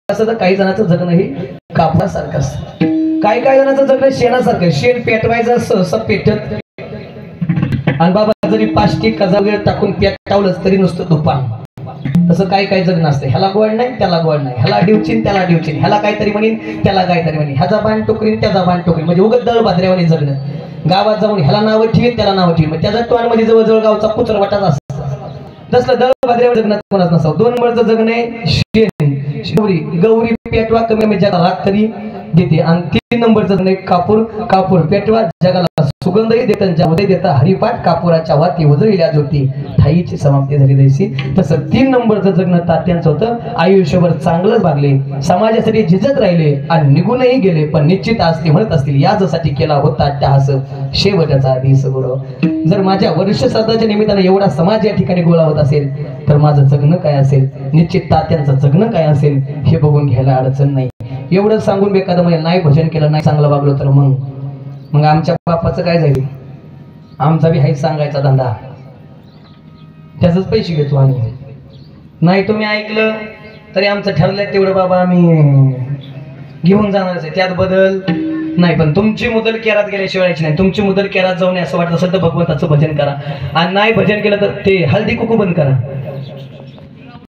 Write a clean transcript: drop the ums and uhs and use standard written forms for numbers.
असं तर काही जणांचं जगणं हे कापडासारखं असतं, काही जणांचं जगणं शेणासारखं. शेण पेटवायचं सहसा पेटत आणि बाबा जरी 5 टिक वेळ टाकून पेटावलंच तरी नुसतं तुफान. तसं काही जगणं असतं, ह्याला गोड नाही त्याला गोड नाही, ह्याला डिवचिन त्याला डिवचिन, ह्याला काहीतरी म्हणीन त्याला काहीतरी म्हणीन, ह्याचा बाण टोकरीन त्याचा बाण टोकरीन, म्हणजे उगत दळ भाद्र्यावानी जगणं. गावात जाऊन ह्याला नावं ठेवीन त्याला नावं ठेवीन, त्याचा टोन मध्ये जवळजवळ गावचा कुचरवाटाच असतो. तसलं दळ भाद्र्यावर जगण्यात कोणाच नसावं. 2 नंबरचं जगणं आहे शेण. गौरी पेटवा कमी जगाला राग तरी देते. आणि 3 नंबरचं जगणं आहे कापूर पेटवा जगाला सुगंधही देत उदय देता हरिपाठ कापुराच्या वाती उजळल्या ज्योती ठाईची समाप्ती झाली तैसी. तसं 3 नंबरचं जगणं तात्यांचं होतं. आयुष्यभर चांगलंच भागले, समाजासाठी झिजत राहिले आणि निघूनही गेले, पण निश्चित असते म्हणत असतील यासाठी केला होता अट्टहास शेवटचा दिस गुरु. जर माझ्या वर्षश्राद्धाच्या निमित्ताने एवढा समाज या ठिकाणी गोळा होत असेल तर माझं जगणं काय असेल, निश्चित तात्यांचं जगणं काय असेल हे बघून घ्यायला अडचण नाही. एवढं सांगून एखादं म्हणजे नाही भजन केलं नाही चांगलं वागलो तर मग आमच्या बापाचं काय जाईल. आमचा बी हाच सांगायचा धंदा, त्याचंच पैसे घेतो आम्ही. नाही तुम्ही ऐकलं तरी आमचं ठरलंय तेवढं बाबा आम्ही घेऊन जाणारच आहे, त्यात बदल नाही. पण तुमची मुदल केरात गेल्याशिवाय नाही. तुमची मुदल केरात जाऊन असं वाटत असेल तर भगवंताचं भजन करा, आणि नाही भजन केलं तर ते हळदी कुकू बंद करा.